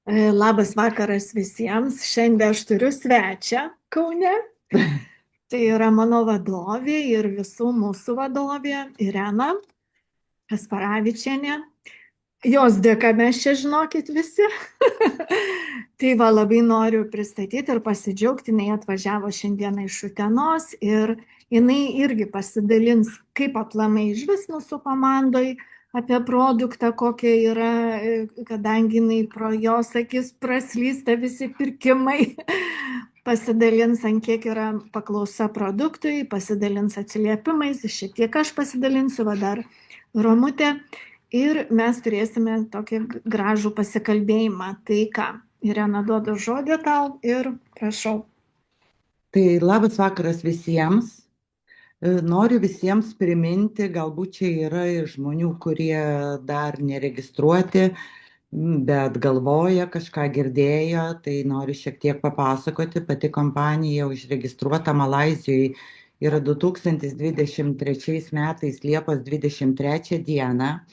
Labas vakaras visiems. Šiandien aš turiu svečią Kaune. Tai yra mano vadovė ir visų mūsų vadovė Irena Kasparavičienė. Jos dėka mes čia žinokit visi. Tai va labai noriu pristatyti ir pasidžiaugti. Jinai atvažiavo šiandieną iš Utenos ir jinai irgi pasidalins, kaip aplamai iš vis mūsų komandoj apie produktą, kokia yra, kadangi jinai pro jos akis praslysta visi pirkimai. Pasidalins, ant kiek yra paklausa produktui, pasidalins atsiliepimais, šiek tiek aš pasidalinsiu, va dar Romutė. Ir mes turėsime tokį gražų pasikalbėjimą. Tai ką, Irena, duodu žodį tau ir prašau. Tai labas vakaras visiems. Noriu visiems priminti, galbūt čia yra ir žmonių, kurie dar neregistruoti, bet galvoja, kažką girdėjo, tai noriu šiek tiek papasakoti. Pati kompanija užregistruota Malaizijoje yra 2023 metais Liepos 23 dieną.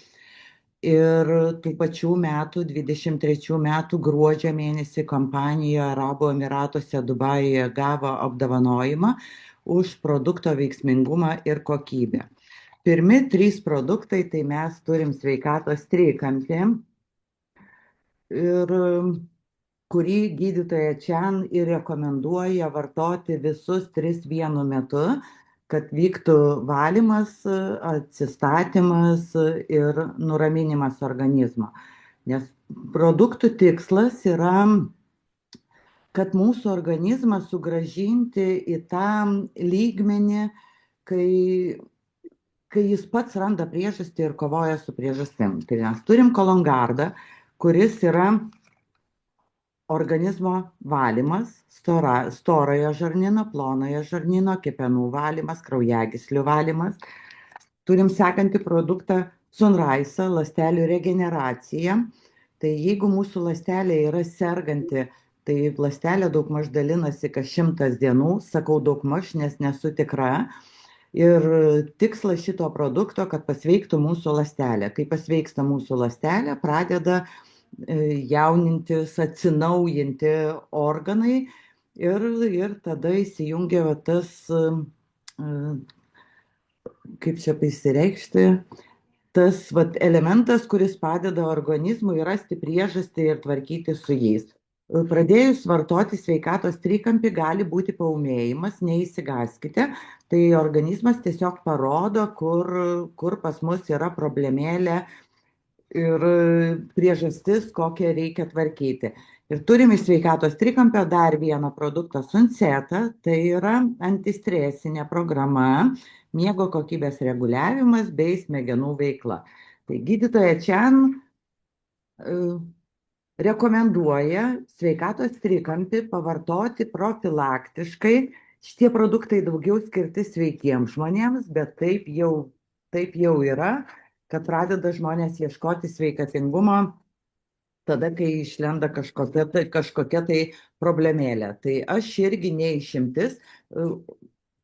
Ir tų pačių metų, 23 metų gruodžio mėnesį kompanija Arabų Emyratuose Dubajuje gavo apdovanojimą už produkto veiksmingumą ir kokybę. Pirmi 3 produktai, tai mes turim sveikatos trikampį, ir kurį gydytoja Čian ir rekomenduoja vartoti visus 3 vienu metu, kad vyktų valymas, atsistatymas ir nuraminimas organizmo. Nes produktų tikslas yra, kad mūsų organizmą sugrąžinti į tą lygmenį, kai jis pats randa priežastį ir kovoja su priežastim. Tai mes turim kolongardą, kuris yra organizmo valymas, storojo žarnyno, plonojo žarnyno, kepenų valymas, kraujagyslių valymas. Turim sekantį produktą Sunrise, ląstelių regeneracija. Tai jeigu mūsų ląstelė yra serganti, tai ląstelė daugmaž dalinasi kas 100 dienų, sakau daugmaž, nes nesu tikra. Ir tikslas šito produkto, kad pasveiktų mūsų ląstelė. Kai pasveiksta mūsų ląstelė, pradeda jaunintis, atsinaujinti organai ir tada įsijungia va tas, kaip čia pasireikšti, tas elementas, kuris padeda organizmui rasti priežastį ir tvarkyti su jais. Pradėjus vartoti sveikatos trikampį gali būti paūmėjimas, neįsigaskite, tai organizmas tiesiog parodo, kur pas mus yra problemėlė ir priežastis, kokią reikia tvarkyti. Ir turim iš sveikatos trikampio dar vieną produktą Sunceta, tai yra antistresinė programa, miego kokybės reguliavimas bei smegenų veikla. Tai gydytoja Čian rekomenduoja sveikatos trikampį pavartoti profilaktiškai. Šitie produktai daugiau skirti sveikiems žmonėms, bet taip jau yra, kad pradeda žmonės ieškoti sveikatingumo tada, kai išlenda kažkokia tai problemėlė. Tai aš irgi neišimtis.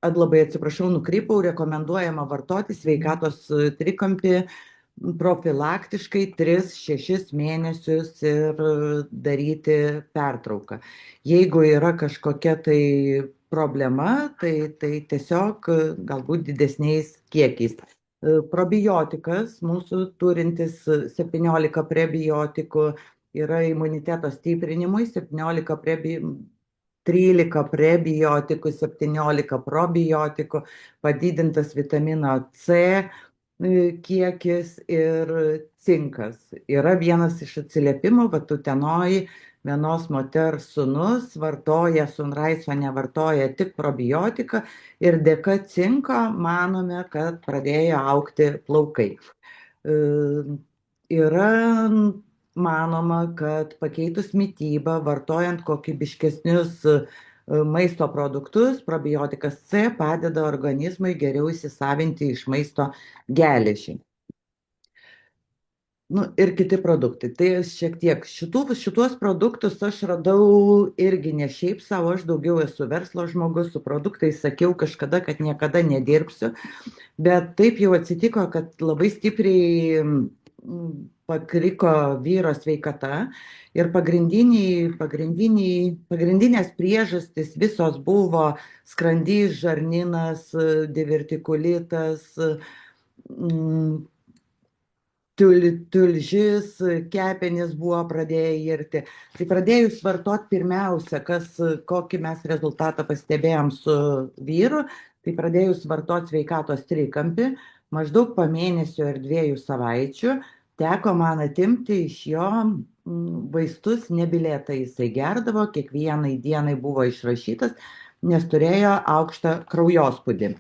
Labai atsiprašau, nukrypau, rekomenduojama vartoti sveikatos trikampį profilaktiškai 3-6 mėnesius ir daryti pertrauką. Jeigu yra kažkokia tai problema, tai tiesiog galbūt didesniais kiekiais. Probiotikas, mūsų turintis 17 prebiotikų, yra imuniteto stiprinimui, 13 prebiotikų, 17 probiotikų, padidintas vitamino C kiekis ir cinkas. Yra vienas iš atsiliepimų, va Utenoj vienos moters sūnus vartoja Sunrise, o nevartoja tik probiotiką ir dėka cinko manome, kad pradėjo augti plaukai. Yra manoma, kad pakeitus mitybą, vartojant kokybiškesnius maisto produktus, probiotikas C padeda organizmui geriau įsisavinti iš maisto geležį. Ir kiti produktai. Tai šiek tiek šituos produktus aš radau irgi ne šiaip savo, aš daugiau esu verslo žmogus, su produktais sakiau kažkada, kad niekada nedirbsiu, bet taip jau atsitiko, kad labai stipriai pakriko vyro sveikata ir pagrindinės priežastys visos buvo skrandys, žarnynas, divertikulitas, mm, tulžis, kepenys buvo pradėję irti. Tai pradėjus vartot pirmiausia, kokį mes rezultatą pastebėjom su vyru, tai pradėjus vartot sveikatos trikampį, maždaug po mėnesio ir 2 savaičių teko man atimti iš jo vaistus, nebilėtą jisai gerdavo, kiekvienai dienai buvo išrašytas, nes turėjo aukštą kraujospūdį.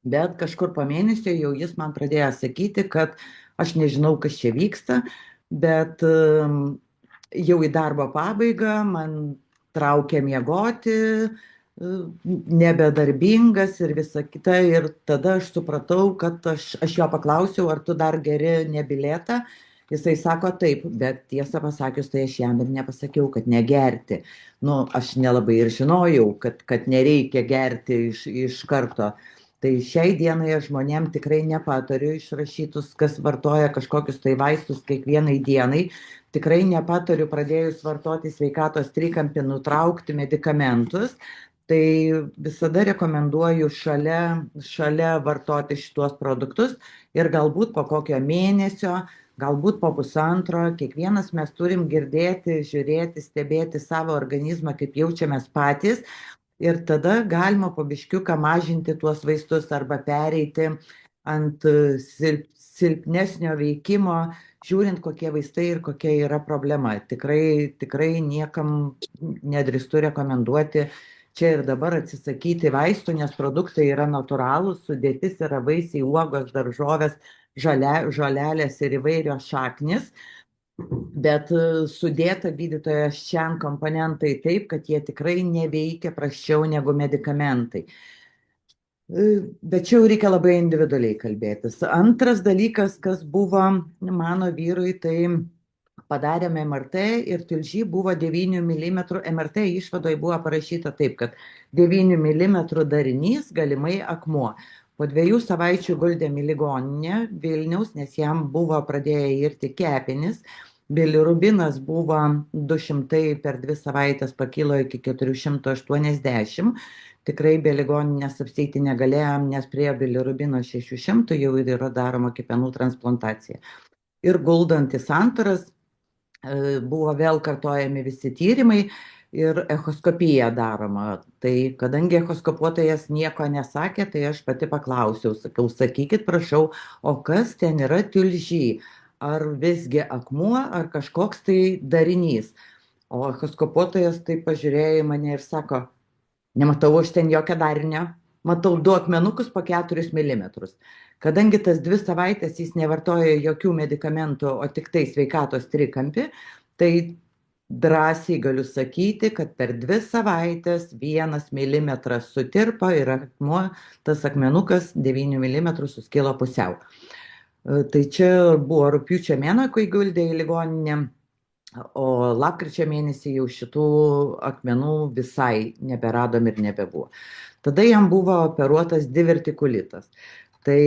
Bet kažkur po mėnesio jau jis man pradėjo sakyti, kad aš nežinau, kas čia vyksta, bet jau į darbo pabaigą man traukia miegoti, nebedarbingas ir visa kita. Ir tada aš supratau, kad aš jo paklausiau, ar tu dar geri nebilėtą. Jisai sako taip, bet tiesą pasakius, tai aš jam ir nepasakiau, kad negerti. Nu, aš nelabai ir žinojau, kad nereikia gerti iš karto. Tai šiai dienai aš žmonėm tikrai nepatariu išrašytus, kas vartoja kažkokius tai vaistus kiekvienai dienai. Tikrai nepatariu pradėjus vartoti sveikatos trikampį nutraukti medikamentus. Tai visada rekomenduoju šalia vartoti šituos produktus ir galbūt po kokio mėnesio, galbūt po pusantro, kiekvienas mes turim girdėti, žiūrėti, stebėti savo organizmą, kaip jaučiamės patys. Ir tada galima po biškiuką mažinti tuos vaistus arba pereiti ant silpnesnio veikimo, žiūrint, kokie vaistai ir kokia yra problema. Tikrai niekam nedrįstu rekomenduoti čia ir dabar atsisakyti vaistų, nes produktai yra natūralūs, sudėtis yra vaisiai, uogos, daržovės, žolelės ir įvairios šaknis. Bet sudėta gydytojo šiam komponentai taip, kad jie tikrai neveikia prasčiau negu medikamentai. Bet čia jau reikia labai individualiai kalbėtis. Antras dalykas, kas buvo mano vyrui, tai padarėme MRT ir tulžy buvo 9 mm. MRT išvadoje buvo parašyta taip, kad 9 mm darinys, galimai akmuo. Po 2 savaičių guldėm į ligoninę Vilniaus, nes jam buvo pradėję irti kepenys. Bilirubinas buvo 200, per 2 savaitės pakilo iki 480. Tikrai be ligoninės apsieiti negalėjom, nes prie bilirubino 600 jau yra daroma kepenų transplantacija. Ir guldant į santaras buvo vėl kartojami visi tyrimai ir echoskopija daroma. Tai kadangi echoskopuotojas nieko nesakė, tai aš pati paklausiau, sakiau, sakykit prašau, o kas ten yra tulžy? Ar visgi akmuo, ar kažkoks tai darinys? O echoskopuotojas tai pažiūrėjo į mane ir sako, nematau aš ten jokio darinio, matau 2 akmenukus po 4 mm. Kadangi tas 2 savaitės jis nevartojo jokių medikamentų, o tik tai sveikatos trikampį, tai drąsiai galiu sakyti, kad per 2 savaitės 1 mm sutirpo ir akmuo, tas akmenukas 9 mm suskilo pusiau. Tai čia buvo rugpjūčio mėnuo, kai guldė į ligoninę, o lapkričio mėnesį jau šitų akmenų visai neberadom ir nebebuvo. Tada jam buvo operuotas divertikulitas. Tai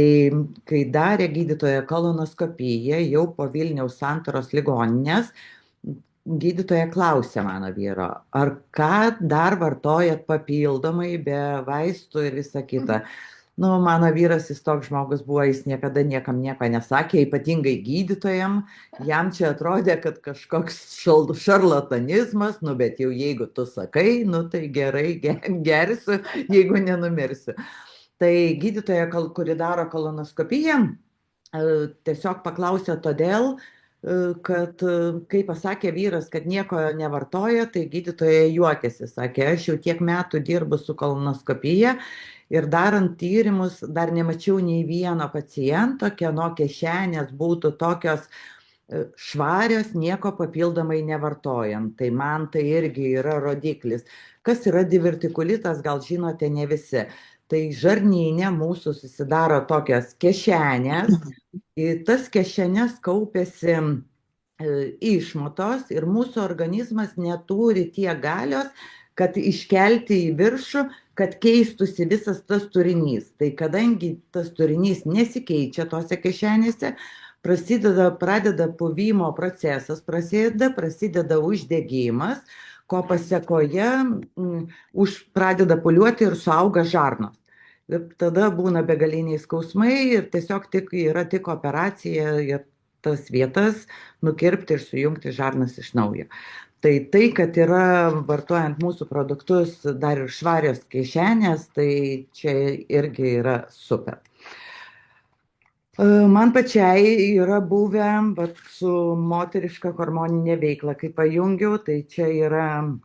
kai darė gydytoja kolonoskopiją, jau po Vilniaus santaros ligoninės, gydytoja klausė mano vyro, ar ką dar vartojat papildomai be vaistų ir visa kita. Nu, mano vyras, jis toks žmogus buvo, jis niekada niekam nieko nesakė, ypatingai gydytojam. Jam čia atrodė, kad kažkoks šarlatanizmas, nu, bet jau jeigu tu sakai, nu, tai gerai, gersiu, jeigu nenumirsiu. Tai gydytoja, kuri daro kolonoskopiją, tiesiog paklausė todėl, kad kai pasakė vyras, kad nieko nevartoja, tai gydytoja juokėsi, sakė, aš jau tiek metų dirbu su kolonoskopija ir darant tyrimus dar nemačiau nei vieno paciento, kieno kišenės būtų tokios švarios, nieko papildomai nevartojant. Tai man tai irgi yra rodiklis. Kas yra divertikulitas, gal žinote ne visi. Tai žarnyne mūsų susidaro tokios kišenės, į tas kišenės kaupiasi išmatos ir mūsų organizmas neturi tiek galios, kad iškelti į viršų, kad keistųsi visas tas turinys. Tai kadangi tas turinys nesikeičia tose kišenėse, pradeda puvimo procesas, prasideda uždegimas, ko pasekoje pradeda pūliuoti ir suauga žarnos. Ir tada būna begaliniai skausmai ir tiesiog yra tik operacija ir tas vietas nukirpti ir sujungti žarnas iš naujo. Tai, kad yra vartojant mūsų produktus dar ir švarios kišenės, tai čia irgi yra super. Man pačiai yra buvę su moteriška hormoninė veikla, kai pajungiau, tai čia yra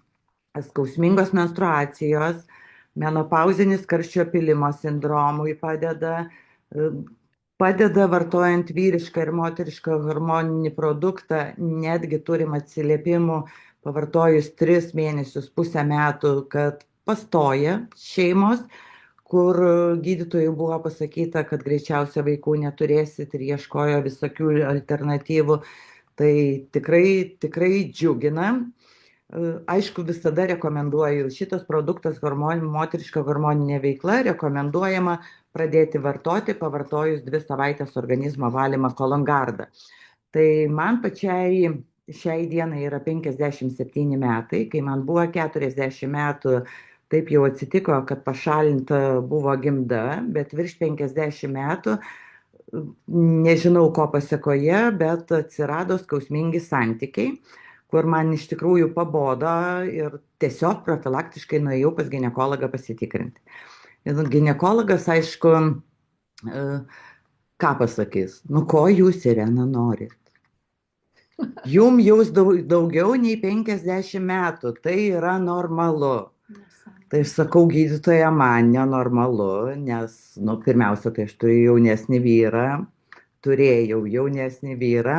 skausmingos menstruacijos, menopauzinis karščio pylimo sindromui padeda vartojant vyrišką ir moterišką hormoninį produktą, netgi turim atsiliepimų pavartojus 3 mėnesius, pusę metų, kad pastoja šeimos, kur gydytojų buvo pasakyta, kad greičiausia vaikų neturėsit ir ieškojo visokių alternatyvų. Tai tikrai džiugina. Aišku, visada rekomenduoju, šitas produktas moteriška hormoninė veikla rekomenduojama pradėti vartoti, pavartojus 2 savaitės organizmo valymą Kolongardą. Tai man pačiai šiai dienai yra 57 metai, kai man buvo 40 metų, taip jau atsitiko, kad pašalinta buvo gimda, bet virš 50 metų, nežinau ko pasekoje, bet atsirado skausmingi santykiai, kur man iš tikrųjų pabodo ir tiesiog profilaktiškai nuėjau pas ginekologą pasitikrinti. Ir ginekologas, aišku, ką pasakys, ko jūs, Irena, norit? Jūs daugiau nei 50 metų, tai yra normalu. Tai aš sakau, gydytoja, man nenormalu, nes, pirmiausia, tai aš turėjau jaunesnį vyrą,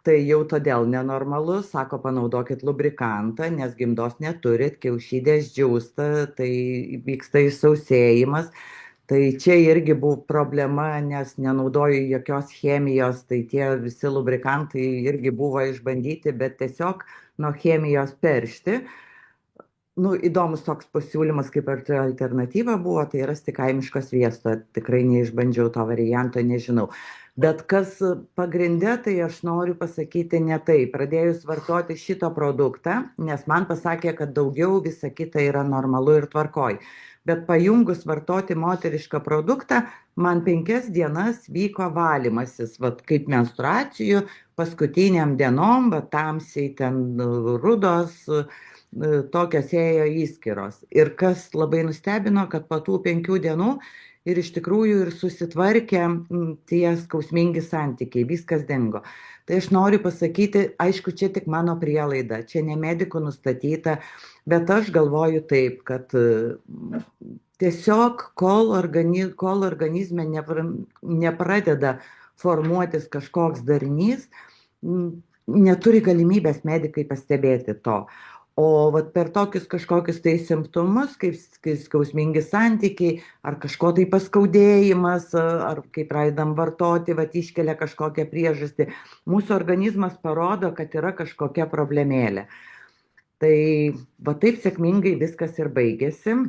tai jau todėl nenormalu, sako, panaudokit lubrikantą, nes gimdos neturit, kiaušidės džiūsta, tai vyksta išsausėjimas. Tai čia irgi buvo problema, nes nenaudoju jokios chemijos, tai tie visi lubrikantai irgi buvo išbandyti, bet tiesiog nuo chemijos peršti. Įdomus toks pasiūlymas kaip alternatyva buvo, tai rasti kaimišką sviestą. Tikrai neišbandžiau to varianto, nežinau. Bet kas pagrinde, tai aš noriu pasakyti ne tai. Pradėjus vartoti šitą produktą, nes man pasakė, kad daugiau visa kita yra normalu ir tvarkoj. Bet pajungus vartoti moterišką produktą, man 5 dienas vyko valymasis, kaip menstruacijų, paskutiniam dienom, tamsiai ten rudos, tokios ėjo įskyros. Ir kas labai nustebino, kad po tų 5 dienų ir iš tikrųjų ir susitvarkė tie skausmingi santykiai, viskas dingo. Tai aš noriu pasakyti, aišku, čia tik mano prielaida, čia ne medikų nustatyta, bet aš galvoju taip, kad tiesiog kol organizme nepradeda formuotis kažkoks darinys, neturi galimybės medikai pastebėti to. O per tokius kažkokius tai simptomus, kaip skausmingi santykiai, ar kažko tai paskaudėjimas, ar kai pradedam vartoti, iškelia kažkokią priežastį, mūsų organizmas parodo, kad yra kažkokia problemėlė. Tai taip sėkmingai viskas ir baigėsi.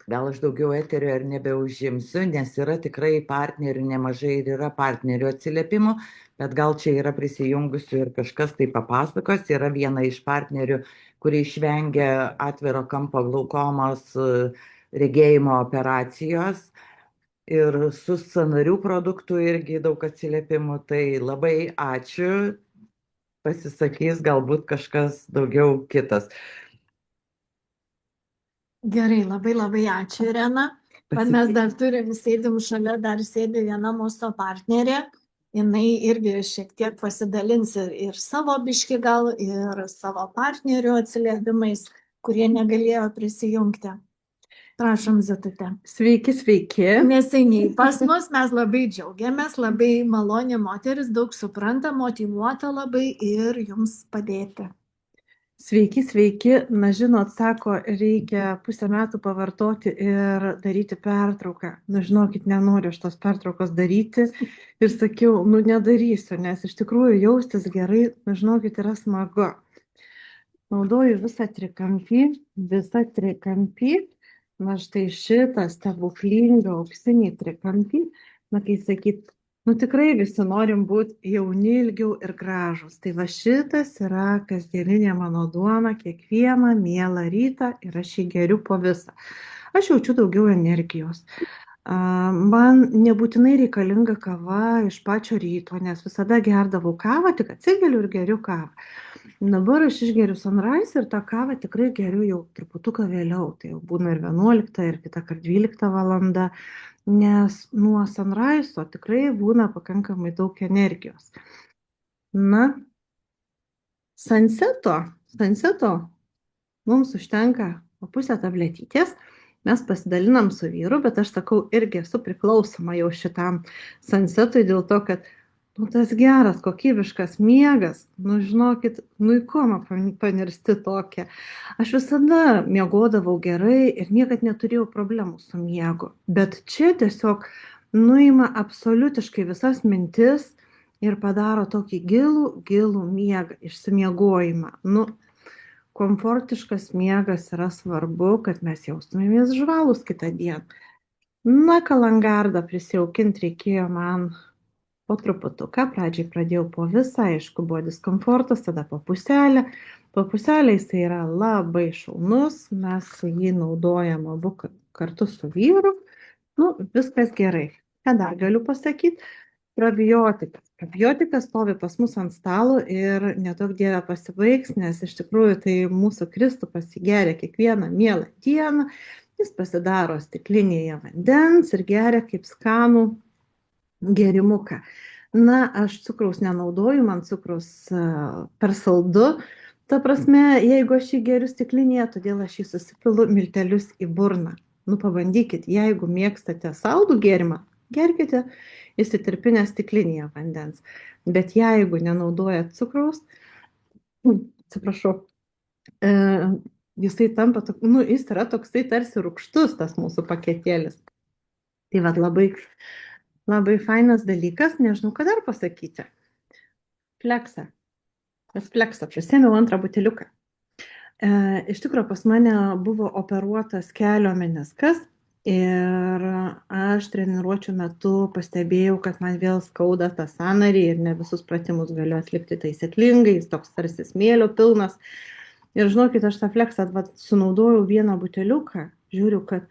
Gal aš daugiau eterio ir nebeužimsiu, nes yra tikrai partnerių nemažai ir yra partnerių atsiliepimų, bet gal čia yra prisijungusių ir kažkas tai papasakos. Yra viena iš partnerių, kuri išvengia atviro kampo glaukomos regėjimo operacijos ir su sąnarių produktu irgi daug atsiliepimų. Tai labai ačiū, pasisakys galbūt kažkas daugiau kitas. Gerai, labai ačiū, Irena. Mes dar turim, sėdim šalia, dar sėdi viena mūsų partnerė. Jinai irgi šiek tiek pasidalins ir savo biškį gal, ir savo partnerių atsiliepimais, kurie negalėjo prisijungti. Prašom, Zitute. Sveiki. Neseniai pas mus, mes labai džiaugiamės, labai maloni moteris, daug supranta, motyvuota labai ir jums padėti. Sveiki. Na, žinot, sako, reikia pusę metų pavartoti ir daryti pertrauką. Žinokit, nenoriu aš tos pertraukos daryti. Ir sakiau, nedarysiu, nes iš tikrųjų jaustis gerai, žinokit, yra smagu. Naudoju visą trikampį. Na, štai šitą stebuklingą auksinį trikampį. Na, kai sakyt, Nu tikrai visi norim būti jauni ilgiau ir gražus. Tai va šitas yra kasdieninė mano duona kiekvieną mielą rytą ir aš jį geriu po visą. Aš jaučiu daugiau energijos. Man nebūtinai reikalinga kava iš pačio ryto, nes visada gerdavau kavą, tik atsigeliu ir geriu kavą. Dabar aš išgeriu Sunrise ir tą kavą tikrai geriu jau truputuką vėliau. Tai jau būna ir 11, ir kitą kartą 12 valanda, nes nuo Sunrise tikrai būna pakankamai daug energijos. Na, Sunseto mums užtenka po pusę tabletytės. Mes pasidalinam su vyru, bet aš sakau, irgi esu priklausoma jau šitam Sunsetui dėl to, kad tas geras, kokybiškas miegas, žinokit, į komą panirsti tokia. Aš visada miegodavau gerai ir niekad neturėjau problemų su miegu. Bet čia tiesiog nuima absoliutiškai visas mintis ir padaro tokį gilų miegą, išsimiegojimą. Komfortiškas miegas yra svarbu, kad mes jaustumėmės žvalūs kitą dieną. Kalangardą prisijaukinti reikėjo man po truputuką. Pradžiai pradėjau po visą, aišku, buvo diskomfortas, tada po puselę. Po puselę jis yra labai šaunus, mes jį naudojam abu kartu su vyru. Viskas gerai. Ką dar galiu pasakyti? Probiotikas. Probiotikas stovi pas mus ant stalo ir nedaug dievė pasibaigs, nes iš tikrųjų tai mūsų Kristupas geria kiekvieną mielą dieną, jis pasidaro stiklinėje vandens ir geria kaip skanų gerimuką. Aš cukraus nenaudoju, man cukraus per saldu. Ta prasme, jeigu aš jį geriu stiklinėje, todėl aš jį susipilu miltelius į burną. Pabandykit, jeigu mėgstate saldų gėrimą, gerkite įsitirpinę stiklinėje vandens. Bet jeigu nenaudojat cukraus, jisai tampa, jis yra toksai tarsi rūgštus tas mūsų paketėlis. Tai labai, labai fainas dalykas, nežinau, ką dar pasakyti. Fleksą. Prisėmiau antrą buteliuką. Iš tikrųjų, pas mane buvo operuotas kelio meniskas. Ir aš treniruočių metu pastebėjau, kad man vėl skauda tą sąnarį ir ne visus pratimus galiu atlikti taisyklingai, jis toks tarsi smėlio pilnas. Ir žinokit, aš tą fleksą sunaudojau vieną buteliuką, žiūriu, kad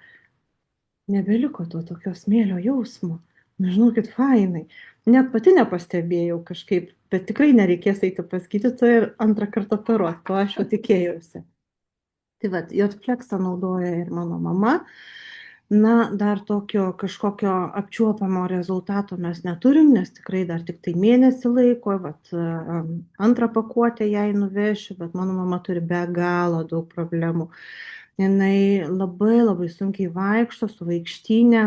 nebeliko to tokio smėlio jausmo. Žinokit, fainai. Net pati nepastebėjau kažkaip, bet tikrai nereikės eiti pas gydytoją ir antrą kartą operuoti, to aš jau tikėjausi. Tai Jotfleksą naudoja ir mano mama. Dar tokio kažkokio apčiuopamo rezultato mes neturim, nes tikrai dar tik tai mėnesį laiko, antrą pakuotę jai nuvešiu, bet mano mama turi be galo daug problemų. Jinai labai labai sunkiai vaikšto su vaikštynė,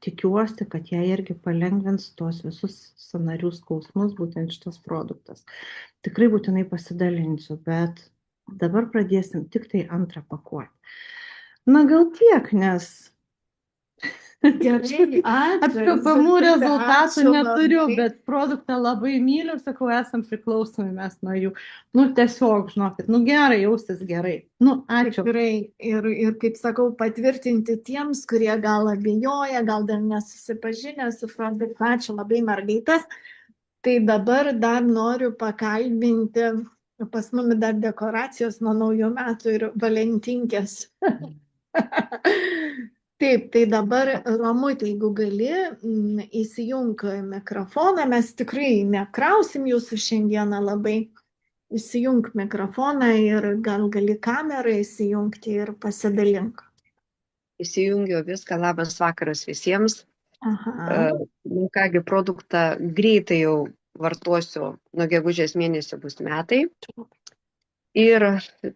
tikiuosi, kad jai irgi palengvins tos visus sąnarių skausmus būtent šitas produktas. Tikrai būtinai pasidalinsiu, bet dabar pradėsim tik tai antrą pakuotę. Gal tiek, nes apčiuopamų rezultatų neturiu, bet produktą labai myliu, sakau, esam priklausomi mes nuo jų. Tiesiog, žinokit, gerai jaustis gerai. Ačiū. Tikrai. Ir kaip sakau, patvirtinti tiems, kurie gal abejoja, gal dar nesusipažinę su produktu. Ačiū labai, mergaitės. Tai dabar dar noriu pakalbinti, pas mumi dar dekoracijos nuo naujų metų ir valentinkės. Taip, tai dabar, Romutė, jeigu gali, įsijunk mikrofoną, mes tikrai nekrausim jūsų šiandieną labai, įsijunk mikrofoną ir gal gali kamerą įsijungti ir pasidalink. Įsijungiau viską, labas vakaras visiems. Kągi, produktą greitai jau vartosiu, nuo gegužės mėnesio bus metai. Ir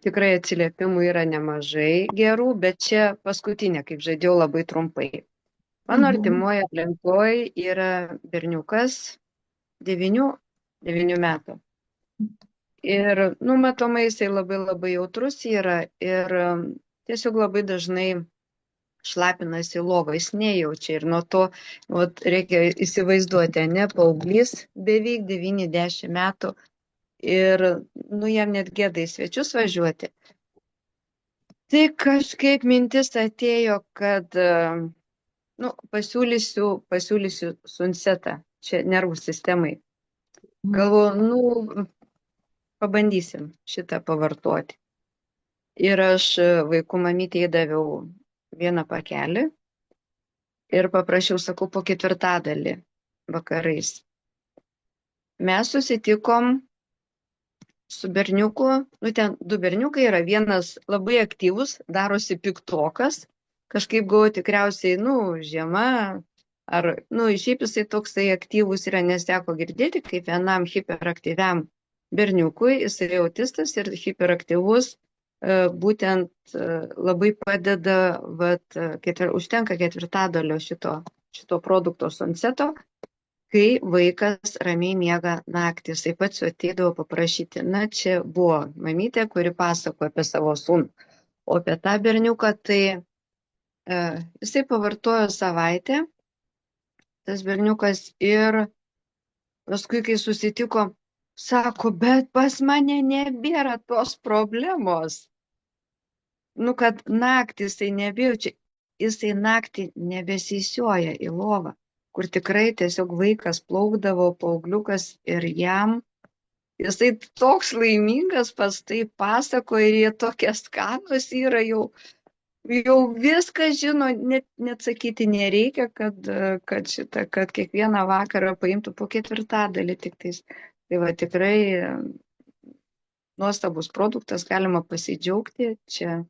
tikrai atsiliepimų yra nemažai gerų, bet čia paskutinė, kaip žadėjau, labai trumpai. Mano artimoje aplinkoje yra berniukas 9 metų. Ir, matomai, jisai labai labai jautrus yra ir tiesiog labai dažnai šlapinasi lovą, jis nejaučia. Ir nuo to reikia įsivaizduoti, paauglys beveik 90 metų. Ir, jam net gėda į svečius važiuoti. Tai kažkaip mintis atėjo, kad, pasiūlysiu Sunsetą. čia nervų sistemai. Galvoju, nu, pabandysim šitą pavartoti. Ir aš vaikų mamytei daviau vieną pakelį ir paprašiau, sakau, po ketvirtadalį vakarais. Mes susitikom su berniuku, nu ten du berniukai yra, vienas labai aktyvus, darosi piktokas, kažkaip galvoju tikriausiai, nu, žiema, ar, nu, šiaip jisai toksai aktyvus yra, nes teko girdėti, kaip vienam hiperaktyviam berniukui, jisai autistas ir hiperaktyvus, būtent labai padeda, užtenka ketvirtadalio šito produkto Sonseto, kai vaikas ramiai miega naktį. Jisai pats ateidavo paprašyti. Na, čia buvo mamytė, kuri pasakojo apie savo sūnų. O apie tą berniuką, tai jisai pavartojo savaitę, tas berniukas, ir paskui, kai susitiko, sako, bet pas mane nebėra tos problemos. Nu, kad naktį jisai nebijaučia, jisai naktį nebesisioja į lovą, kur tikrai tiesiog vaikas plaukdavo, paaugliukas, ir jisai toks laimingas pas tai pasakoja, ir jie tokie skanūs yra, jau viską žino, net sakyti nereikia, kad kiekvieną vakarą paimtų po ketvirtadalį tiktais. Tai va, tikrai nuostabus produktas, galima pasidžiaugti. Čia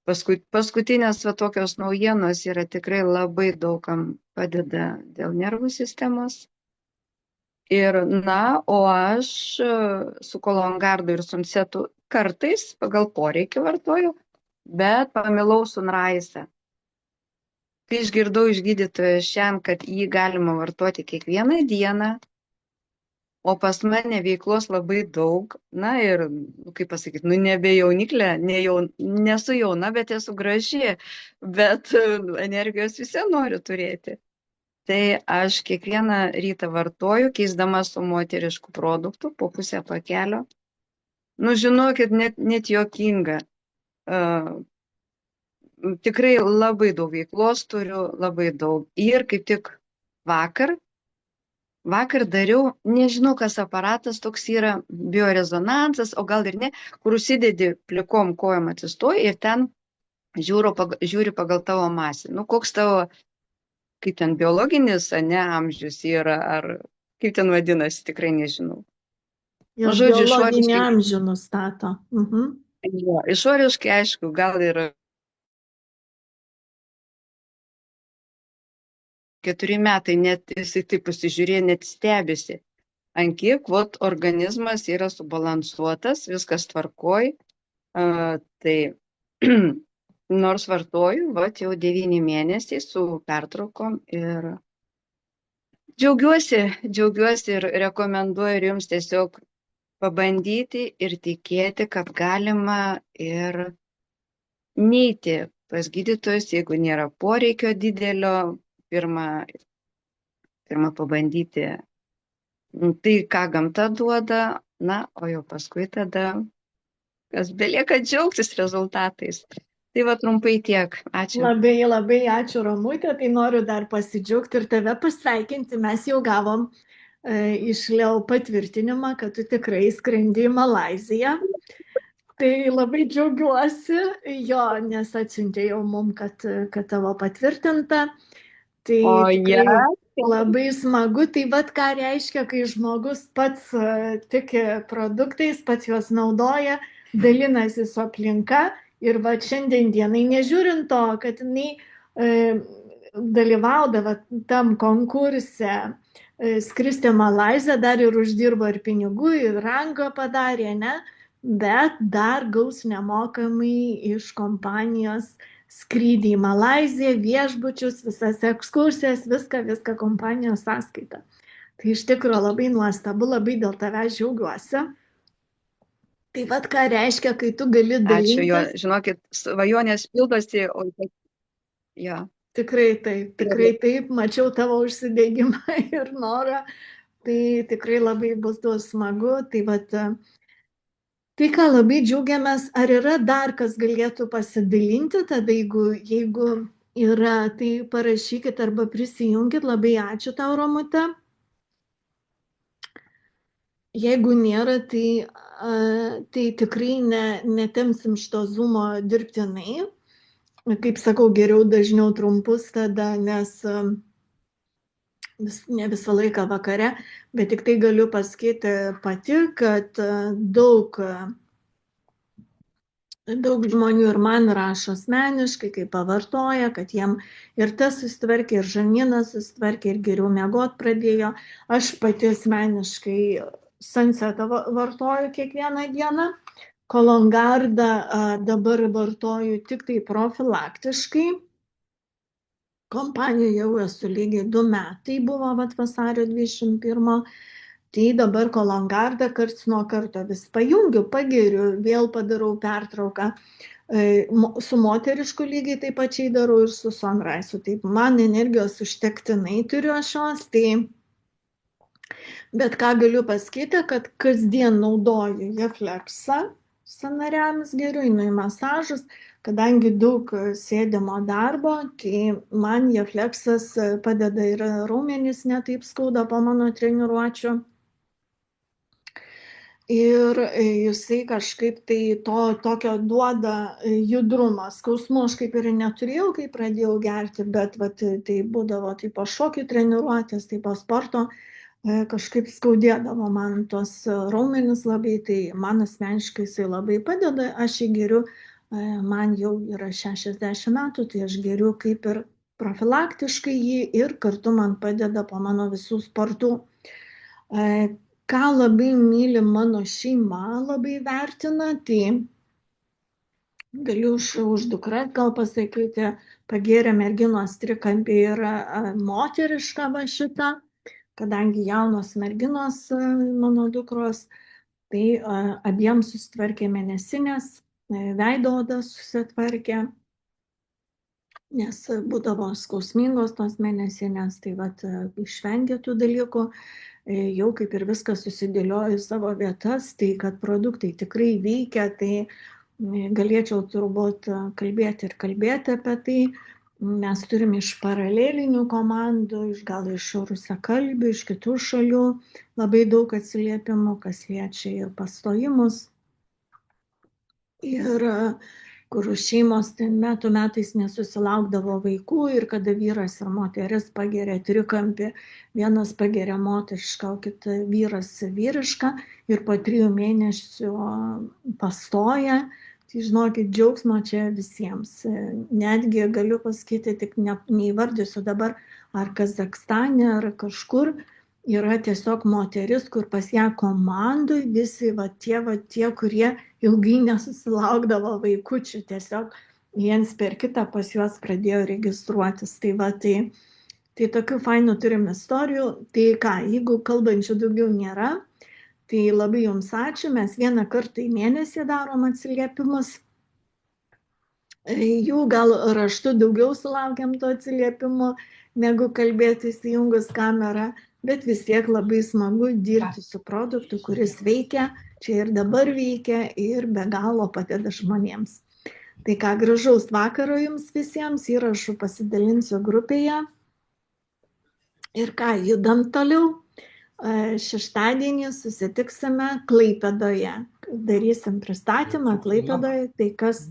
paskutinės va tokios naujienos yra, tikrai labai daugam padeda dėl nervų sistemos. Ir, na, o aš su Kolongardu ir Sonsetu kartais pagal poreikį vartoju, bet pamilau Sunraisą. Kai išgirdau iš gydytojo šiandien, kad jį galima vartoti kiekvieną dieną, o pas mane veiklos labai daug, na ir, kaip pasakyti, nu nebe jauniklė, nesu jauna, bet esu graži, bet energijos visi noriu turėti. Tai aš kiekvieną rytą vartoju, keisdama su moterišku produktu po pusę pakelio. Nu, žinokit, net juokinga. Tikrai labai daug veiklos turiu, labai daug. Ir kaip tik vakar dariau, nežinau, kas aparatas toks yra, biorezonansas, o gal ir ne, kur užsidedi plikom kojom, atsistoji ir ten žiūri pagal tavo masę. Nu, koks tavo, kaip ten biologinis, ne, amžius yra, ar kaip ten vadinasi, tikrai nežinau. Jo, žodžiu, biologinį amžių nustato. Jo, išoriškai, aišku, gal ir 4 metai, net jisai taip pasižiūrėjo, net stebisi, ant kiek organizmas yra subalansuotas, viskas tvarkoj. Tai nors vartoju, jau 9 mėnesiai su pertraukom, ir džiaugiuosi ir rekomenduoju ir jums tiesiog pabandyti ir tikėti, kad galima ir neiti pas gydytojus, jeigu nėra poreikio didelio. Pirma pabandyti tai, ką gamta duoda, na, o jau paskui tada, kas belieka, džiaugtis rezultatais. Tai va, trumpai tiek. Ačiū. Labai, labai ačiū, Romutė. Tai noriu dar pasidžiaugti ir tave pasveikinti. Mes jau gavom iš Leo patvirtinimą, kad tu tikrai skrendi į Malaiziją. Tai labai džiaugiuosi, nes atsiuntė jau mum, kad tavo patvirtinta. Tai tikrai labai smagu. Tai vat ką reiškia, kai žmogus pats tiki produktais, pats juos naudoja, dalinasi su aplinka. Ir va šiandien dienai, nežiūrint to, kad jinai dalyvaudavo tam konkurse, skristi Malaiziją, dar ir uždirbo ir pinigų, ir rangą padarė, ne? Bet dar gaus nemokamai iš kompanijos skrydį į Malaiziją, viešbučius, visas ekskursijas, viską kompanijos sąskaita. Tai iš tikrųjų labai nuostabu, labai dėl tavęs džiaugiuosi. Tai vat ką reiškia, kai tu gali dalintis. Ačiū, jo, žinokit, svajonės pildosi, jo. Tikrai taip, mačiau tavo užsidegimą ir norą, tai tikrai labai bus smagu. Tai vat, tai ką labai džiaugiamės, ar yra dar kas galėtų pasidalinti, tada jeigu yra, tai parašykit arba prisijunkit. Labai ačiū tau, Romute. Jeigu nėra, tai tikrai netemsim šito Zoomo dirbtinai. Kaip sakau, geriau dažniau trumpus tada, nes ne visą laiką vakare, bet tik tai galiu pasakyti pati, kad daug žmonių ir man rašo asmeniškai, kai pavartoja, kad jiem ir tas susitvarkė, ir žarnynas susitvarkė, ir geriau miegot pradėjo. Aš pati asmeniškai Sunsetą vartoju kiekvieną dieną. Kolongardą dabar vartoju tik tai profilaktiškai. Kompanijoje jau esu lygiai 2 metai, buvo vasario 21. Tai dabar kolongardą karts nuo karto vis pajungiu, pageriu, vėl padarau pertrauką. Su moterišku lygiai taip pačiai darau ir su Sunrise. Taip, man energijos užtektinai turiu aš jos, tai bet ką galiu pasakyti, kad kasdien naudoju Jeflexą sąnariams, geriu, einu į masažus, kadangi daug sėdimo darbo, tai man Jeflexas padeda ir raumenys netaip skauda po mano treniruočių. Ir jisai kažkaip tai tokio duoda judrumą. Skausmų aš kaip ir neturėjau, kai pradėjau gerti, bet tai būdavo tai po šokių treniruotės, tai po sporto kažkaip skaudėdavo man tos raumenis labai, tai man asmeniškai jisai labai padeda. Aš jį geriu, man jau yra 60 metų, tai aš geriu kaip ir profilaktiškai jį ir kartu man padeda po mano visų sportų. Ką labai myli mano šeima, labai vertina, tai galiu už dukras gal pasakyti, pagėrė merginos trikampį ir moterišką va šitą, kadangi jaunos merginos mano dukros, tai abiems susitvarkė mėnesinės, veido oda susitvarkė, nes būdavo skausmingos tos mėnesinės, tai išvengė tų dalykų. Jau kaip ir viskas susidėliojo į savo vietas, tai kad produktai tikrai veikia, tai galėčiau turbūt kalbėti apie tai. Mes turim iš paralelinių komandų, gal iš rusakalbių, iš kitų šalių labai daug atsiliepimų, kas liečia ir pastojimus. Ir kur šeimos metais nesusilaukdavo vaikų ir kada vyras ir moteris pageria trikampį, vienas pageria moterišką, o kitas vyras vyrišką ir po 3 mėnesių pastoja. Tai žinokit, džiaugsmo čia visiems. Netgi galiu pasakyti, tik neįvardysiu dabar, ar Kazakstane, ar kažkur yra tiesiog moteris, kur pas ją komandoj visi tie, kurie ilgai nesusilaukdavo vaikučių, tiesiog viens per kitą pas juos pradėjo registruotis. Tai tokių fainų turim istorijų. Tai ką, jeigu kalbančių daugiau nėra, tai labai jums ačiū, mes 1 kartą į mėnesį darom atsiliepimus. Jų gal raštu daugiau sulaukiam to atsiliepimų, negu kalbėti įsijungus kamerą, bet vis tiek labai smagu dirbti su produktu, kuris veikia, čia ir dabar veikia ir be galo padeda žmonėms. Tai ką, gražaus vakaro jums visiems, įrašų pasidalinsiu grupėje. Ir ką, judam toliau. Šeštadienį susitiksime Klaipėdoje. Darysim pristatymą Klaipėdoje, tai kas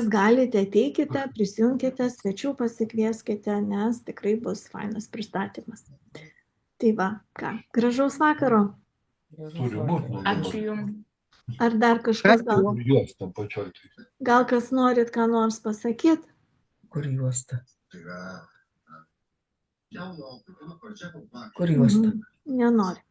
galite, ateikite, prisijunkite, svečių pasikvieskite, nes tikrai bus fainas pristatymas. Tai va, ką, gražaus vakaro. Ačiū jums. Ar dar kažkas gal kas norit ką nors pasakyti? Kur juosta? Kur juosta? Nenori.